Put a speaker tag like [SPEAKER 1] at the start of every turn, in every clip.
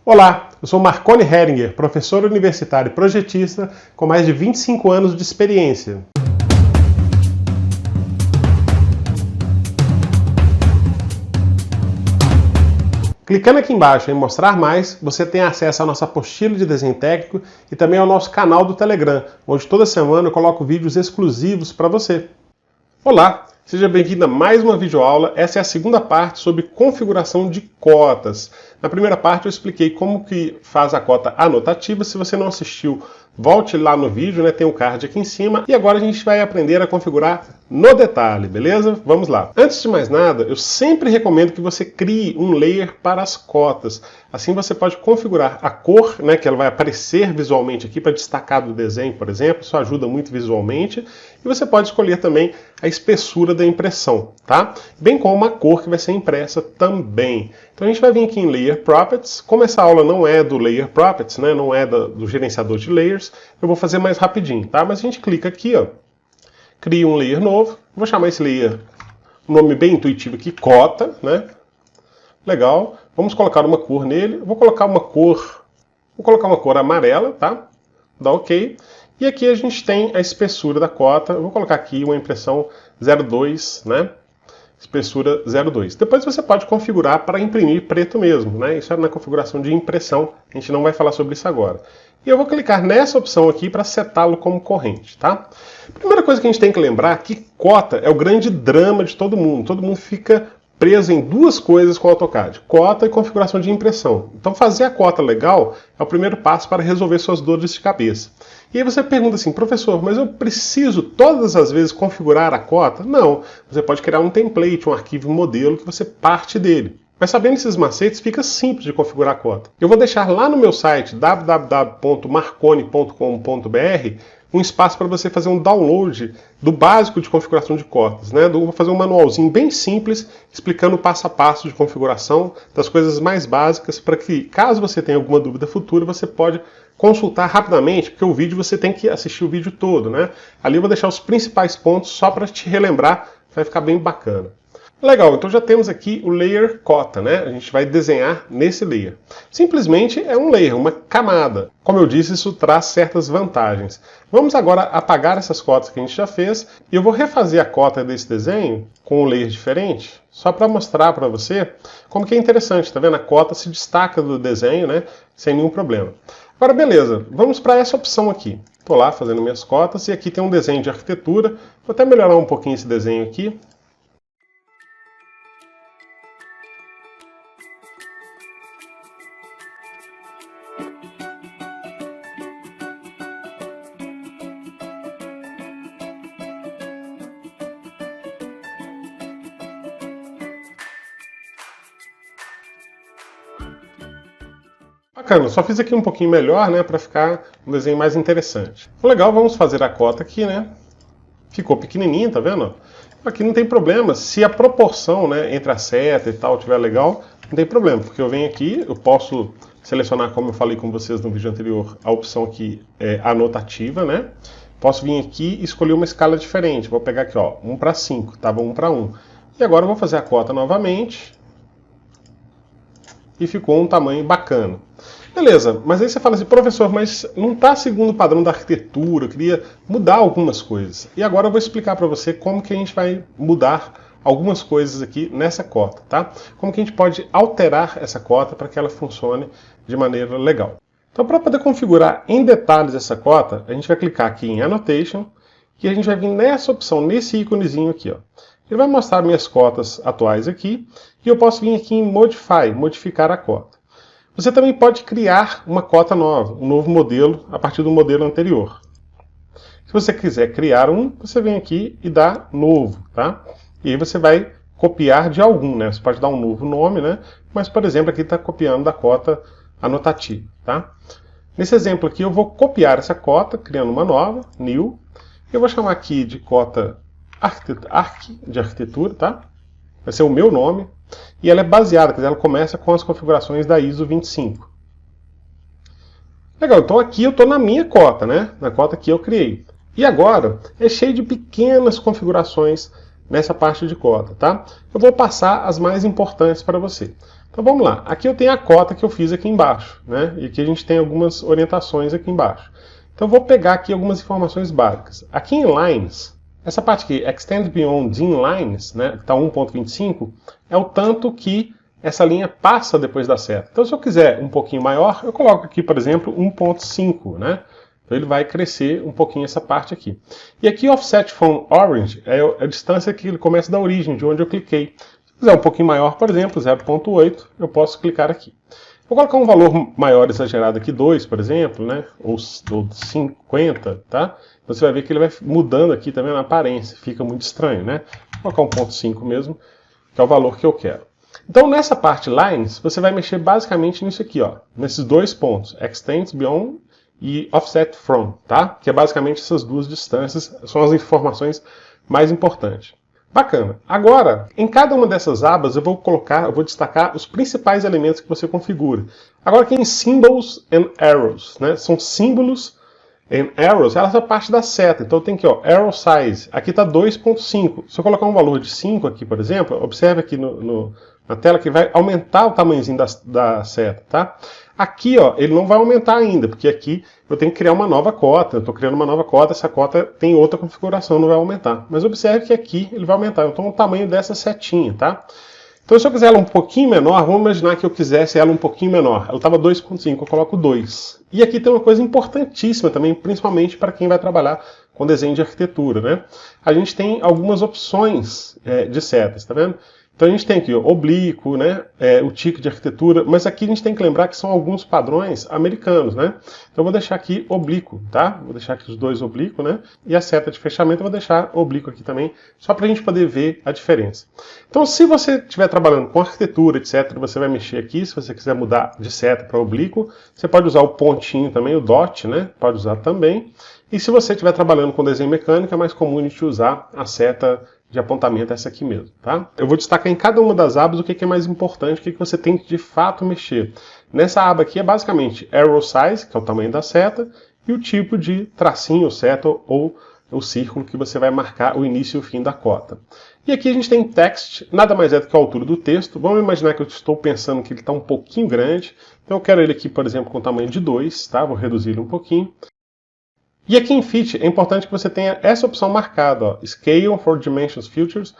[SPEAKER 1] Olá, eu sou Marconi Heringer, professor universitário e projetista com mais de 25 anos de experiência. Clicando aqui embaixo em Mostrar Mais, você tem acesso à nossa apostila de desenho técnico e também ao nosso canal do Telegram, onde toda semana eu coloco vídeos exclusivos para você. Olá, seja bem-vindo a mais uma videoaula. Essa é a segunda parte sobre configuração de cotas. Na primeira parte eu expliquei como que faz a cota anotativa. Se você não assistiu, volte lá no vídeo, né? Tem um card aqui em cima. E agora a gente vai aprender a configurar no detalhe, beleza? Vamos lá. Antes de mais nada, eu sempre recomendo que você crie um layer para as cotas. Assim você pode configurar a cor, né, que ela vai aparecer visualmente aqui para destacar do desenho, por exemplo. Isso ajuda muito visualmente. E você pode escolher também a espessura da impressão, tá? Bem como a cor que vai ser impressa também. Então a gente vai vir aqui em Layer Properties. Como essa aula não é do Layer Properties, né, não é do gerenciador de layers, eu vou fazer mais rapidinho, tá? Mas a gente clica aqui, ó, cria um layer novo. Vou chamar esse layer, um nome bem intuitivo aqui, cota, né? Legal. Vamos colocar uma cor nele. Vou colocar uma cor amarela, tá? Dá OK. E aqui a gente tem a espessura da cota. Eu vou colocar aqui uma impressão 0,2, né? Espessura 0,2. Depois você pode configurar para imprimir preto mesmo, né? Isso é na configuração de impressão. A gente não vai falar sobre isso agora. E eu vou clicar nessa opção aqui para setá-lo como corrente, tá? Primeira coisa que a gente tem que lembrar é que cota é o grande drama de todo mundo. Todo mundo fica preso em duas coisas com o AutoCAD: cota e configuração de impressão. Então fazer a cota legal é o primeiro passo para resolver suas dores de cabeça. E aí você pergunta assim: professor, mas eu preciso todas as vezes configurar a cota? Não, você pode criar um template, um arquivo modelo que você parte dele. Mas sabendo esses macetes, fica simples de configurar a cota. Eu vou deixar lá no meu site www.marconi.com.br um espaço para você fazer um download do básico de configuração de cotas, né? Vou fazer um manualzinho bem simples, explicando o passo a passo de configuração das coisas mais básicas, para que, caso você tenha alguma dúvida futura, você pode consultar rapidamente, porque o vídeo você tem que assistir o vídeo todo, né? Ali eu vou deixar os principais pontos só para te relembrar, vai ficar bem bacana. Legal, então já temos aqui o layer cota, né? A gente vai desenhar nesse layer. Simplesmente é um layer, uma camada. Como eu disse, isso traz certas vantagens. Vamos agora apagar essas cotas que a gente já fez e eu vou refazer a cota desse desenho com um layer diferente, só para mostrar para você como que é interessante, tá vendo? A cota se destaca do desenho, né? Sem nenhum problema. Agora, beleza, vamos para essa opção aqui. Estou lá fazendo minhas cotas e aqui tem um desenho de arquitetura. Vou até melhorar um pouquinho esse desenho aqui. Bacana, só fiz aqui um pouquinho melhor, né, para ficar um desenho mais interessante. Legal, vamos fazer a cota aqui, né? Ficou pequenininha, tá vendo? Aqui não tem problema, se a proporção, né, entre a seta e tal estiver legal, não tem problema, porque eu venho aqui, eu posso selecionar, como eu falei com vocês no vídeo anterior, a opção aqui é anotativa, né? Posso vir aqui e escolher uma escala diferente. Vou pegar aqui, ó, 1 para 5, estava 1 para 1. E agora eu vou fazer a cota novamente. E ficou um tamanho bacana. Beleza, mas aí você fala assim: professor, mas não está segundo o padrão da arquitetura, eu queria mudar algumas coisas. E agora eu vou explicar para você como que a gente vai mudar algumas coisas aqui nessa cota, tá? Como que a gente pode alterar essa cota para que ela funcione de maneira legal. Então, para poder configurar em detalhes essa cota, a gente vai clicar aqui em Annotation e a gente vai vir nessa opção, nesse íconezinho aqui, ó. Ele vai mostrar minhas cotas atuais aqui e eu posso vir aqui em Modify, modificar a cota. Você também pode criar uma cota nova, um novo modelo a partir do modelo anterior. Se você quiser criar um, você vem aqui e dá novo, tá? E aí você vai copiar de algum, né? Você pode dar um novo nome, né? Mas, por exemplo, aqui está copiando da cota anotativa, tá? Nesse exemplo aqui eu vou copiar essa cota, criando uma nova, New. Eu vou chamar aqui de cota de arquitetura, tá? Vai ser o meu nome. E ela é baseada, quer dizer, ela começa com as configurações da ISO 25. Legal, então aqui eu estou na minha cota, né? Na cota que eu criei. E agora é cheio de pequenas configurações nessa parte de cota, tá? Eu vou passar as mais importantes para você. Então vamos lá, aqui eu tenho a cota que eu fiz aqui embaixo, né? E aqui a gente tem algumas orientações aqui embaixo. Então eu vou pegar aqui algumas informações básicas. Aqui em lines, essa parte aqui, extend beyond in lines, né, que está 1.25, é o tanto que essa linha passa depois da seta. Então se eu quiser um pouquinho maior, eu coloco aqui, por exemplo, 1.5, né? Então ele vai crescer um pouquinho essa parte aqui. E aqui offset from orange é a distância que ele começa da origem, de onde eu cliquei. Se quiser um pouquinho maior, por exemplo, 0.8, eu posso clicar aqui. Vou colocar um valor maior exagerado aqui, 2, por exemplo, né? Ou 50, tá? Você vai ver que ele vai mudando aqui também na aparência, fica muito estranho, né? Vou colocar 1.5 mesmo, que é o valor que eu quero. Então, nessa parte lines, você vai mexer basicamente nisso aqui, ó, nesses dois pontos, extends beyond e offset from, tá? Que é basicamente essas duas distâncias, são as informações mais importantes. Bacana. Agora, em cada uma dessas abas eu vou destacar os principais elementos que você configura. Agora aqui em Symbols and Arrows, né? São símbolos and arrows, ela é a parte da seta. Então tem aqui, ó, arrow size, aqui está 2.5. Se eu colocar um valor de 5 aqui, por exemplo, observe aqui na tela que vai aumentar o tamanhozinho da seta, tá? Aqui, ó, ele não vai aumentar ainda, porque aqui eu tenho que criar uma nova cota. Eu estou criando uma nova cota, essa cota tem outra configuração, não vai aumentar. Mas observe que aqui ele vai aumentar. Então o tamanho dessa setinha, tá? Então se eu quiser ela um pouquinho menor, vamos imaginar que eu quisesse ela um pouquinho menor. Ela estava 2.5, eu coloco 2. E aqui tem uma coisa importantíssima também, principalmente para quem vai trabalhar com desenho de arquitetura, né? A gente tem algumas opções de setas, tá vendo? Então a gente tem aqui ó, oblíquo, né, o tique de arquitetura, mas aqui a gente tem que lembrar que são alguns padrões americanos, né? Então eu vou deixar aqui oblíquo, tá? Vou deixar aqui os dois oblíquos, né? E a seta de fechamento eu vou deixar oblíquo aqui também, só para a gente poder ver a diferença. Então se você estiver trabalhando com arquitetura, etc., você vai mexer aqui, se você quiser mudar de seta para oblíquo, você pode usar o pontinho também, o dot, né? Pode usar também. E se você estiver trabalhando com desenho mecânico, é mais comum a gente usar a seta de apontamento, essa aqui mesmo, tá? Eu vou destacar em cada uma das abas o que é mais importante, o que você tem que de fato mexer. Nessa aba aqui é basicamente arrow size, que é o tamanho da seta, e o tipo de tracinho, seta ou o círculo que você vai marcar o início e o fim da cota. E aqui a gente tem text, nada mais é do que a altura do texto. Vamos imaginar que eu estou pensando que ele está um pouquinho grande, então eu quero ele aqui, por exemplo, com tamanho de 2, tá? Vou reduzir ele um pouquinho. E aqui em Fit é importante que você tenha essa opção marcada, ó, Scale for Dimensions Filters,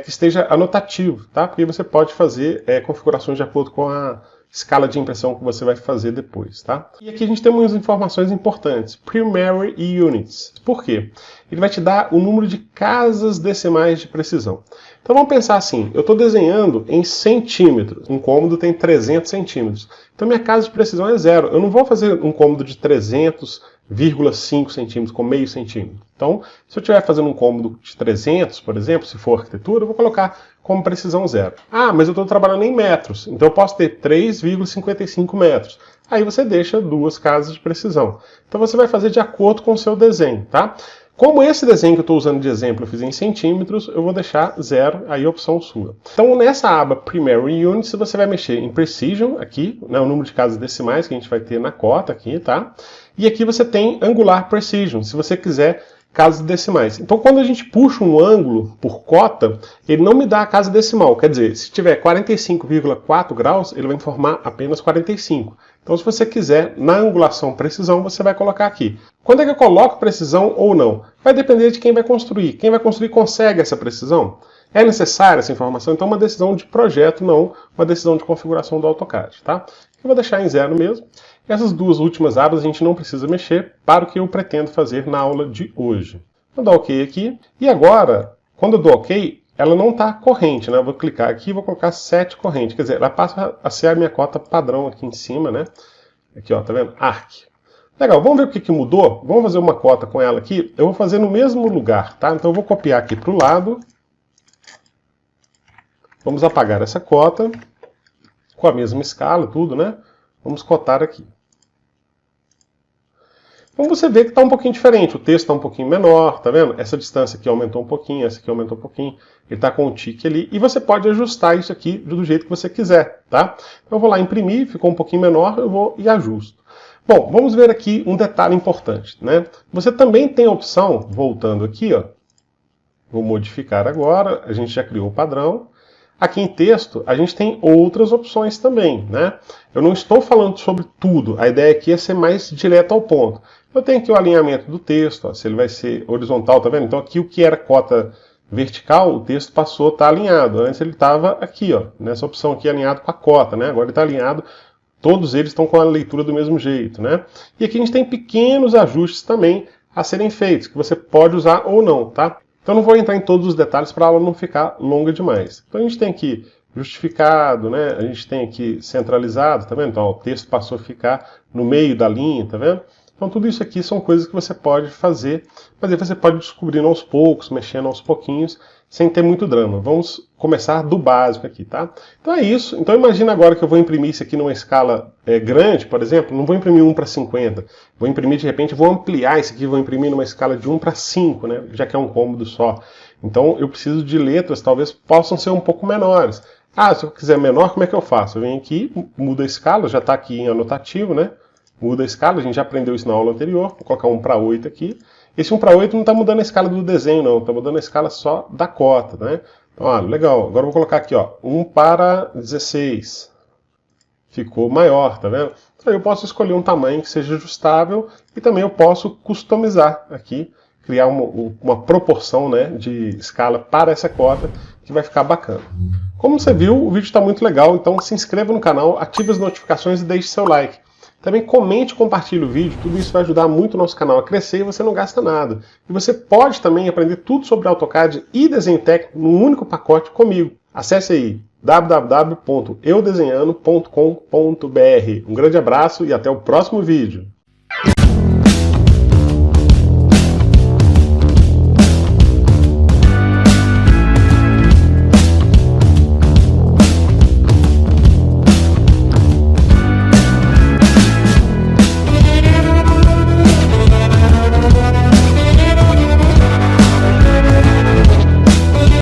[SPEAKER 1] que esteja anotativo, tá? Porque você pode fazer configurações de acordo com a escala de impressão que você vai fazer depois, tá? E aqui a gente tem umas informações importantes, Primary e Units. Por quê? Ele vai te dar o número de casas decimais de precisão. Então vamos pensar assim, eu estou desenhando em centímetros, um cômodo tem 300 centímetros. Então minha casa de precisão é 0. Eu não vou fazer um cômodo de 300,5 centímetros com meio centímetro. Então, se eu estiver fazendo um cômodo de 300, por exemplo, se for arquitetura, eu vou colocar como precisão 0. Ah, mas eu estou trabalhando em metros, então eu posso ter 3,55 metros. Aí você deixa 2 casas de precisão. Então você vai fazer de acordo com o seu desenho, tá? Como esse desenho que eu estou usando de exemplo eu fiz em centímetros, eu vou deixar 0, aí a opção sua. Então nessa aba Primary Units, você vai mexer em Precision, aqui, né, o número de casas decimais que a gente vai ter na cota aqui, tá? E aqui você tem Angular Precision, se você quiser casas decimais. Então quando a gente puxa um ângulo por cota, ele não me dá a casa decimal, quer dizer, se tiver 45,4 graus, ele vai informar apenas 45. Então se você quiser, na angulação precisão, você vai colocar aqui. Quando é que eu coloco precisão ou não? Vai depender de quem vai construir. Quem vai construir consegue essa precisão? É necessária essa informação? Então é uma decisão de projeto, não uma decisão de configuração do AutoCAD, tá? Eu vou deixar em 0 mesmo. Essas duas últimas abas a gente não precisa mexer para o que eu pretendo fazer na aula de hoje. Vou dar OK aqui. E agora, quando eu dou OK, ela não está corrente, né? Eu vou clicar aqui e vou colocar 7 corrente. Quer dizer, ela passa a ser a minha cota padrão aqui em cima, né? Aqui, ó, tá vendo? Arc. Legal, vamos ver o que mudou? Vamos fazer uma cota com ela aqui. Eu vou fazer no mesmo lugar, tá? Então eu vou copiar aqui para o lado. Vamos apagar essa cota. Com a mesma escala, tudo, né? Vamos cotar aqui. Então você vê que está um pouquinho diferente, o texto está um pouquinho menor, tá vendo? Essa distância aqui aumentou um pouquinho, essa aqui aumentou um pouquinho, ele está com um tique ali, e você pode ajustar isso aqui do jeito que você quiser, tá? Então eu vou lá imprimir, ficou um pouquinho menor, eu vou e ajusto. Bom, vamos ver aqui um detalhe importante, né? Você também tem a opção, voltando aqui, ó, vou modificar agora, a gente já criou o padrão, Aqui em texto, a gente tem outras opções também, né? Eu não estou falando sobre tudo, a ideia aqui é ser mais direto ao ponto. Eu tenho aqui o alinhamento do texto, ó, se ele vai ser horizontal, tá vendo? Então aqui o que era cota vertical, o texto passou a estar alinhado. Antes ele estava aqui, ó, nessa opção aqui, alinhado com a cota, né? Agora ele está alinhado, todos eles estão com a leitura do mesmo jeito, né? E aqui a gente tem pequenos ajustes também a serem feitos, que você pode usar ou não, tá? Então não vou entrar em todos os detalhes para a aula não ficar longa demais. Então a gente tem aqui justificado, né? A gente tem aqui centralizado, tá vendo? Então ó, o texto passou a ficar no meio da linha, tá vendo? Então tudo isso aqui são coisas que você pode fazer, mas aí você pode descobrir aos poucos, mexendo aos pouquinhos, sem ter muito drama. Vamos começar do básico aqui, tá? Então é isso. Então imagina agora que eu vou imprimir isso aqui numa escala grande, por exemplo, não vou imprimir 1 para 50, vou imprimir de repente, vou ampliar isso aqui, vou imprimir numa escala de 1 para 5, né? Já que é um cômodo só. Então eu preciso de letras, talvez possam ser um pouco menores. Ah, se eu quiser menor, como é que eu faço? Eu venho aqui, mudo a escala, já está aqui em anotativo, né? Muda a escala, a gente já aprendeu isso na aula anterior, vou colocar 1 para 8 aqui. Esse 1 para 8 não está mudando a escala do desenho, não, está mudando a escala só da cota, né? Então, ó, legal, agora eu vou colocar aqui, ó, 1 para 16. Ficou maior, tá vendo? Então eu posso escolher um tamanho que seja ajustável e também eu posso customizar aqui, criar uma proporção, né, de escala para essa cota que vai ficar bacana. Como você viu, o vídeo está muito legal, então se inscreva no canal, ative as notificações e deixe seu like. Também comente e compartilhe o vídeo, tudo isso vai ajudar muito o nosso canal a crescer e você não gasta nada. E você pode também aprender tudo sobre AutoCAD e desenho técnico num único pacote comigo. Acesse aí www.eudesenhando.com.br. Um grande abraço e até o próximo vídeo.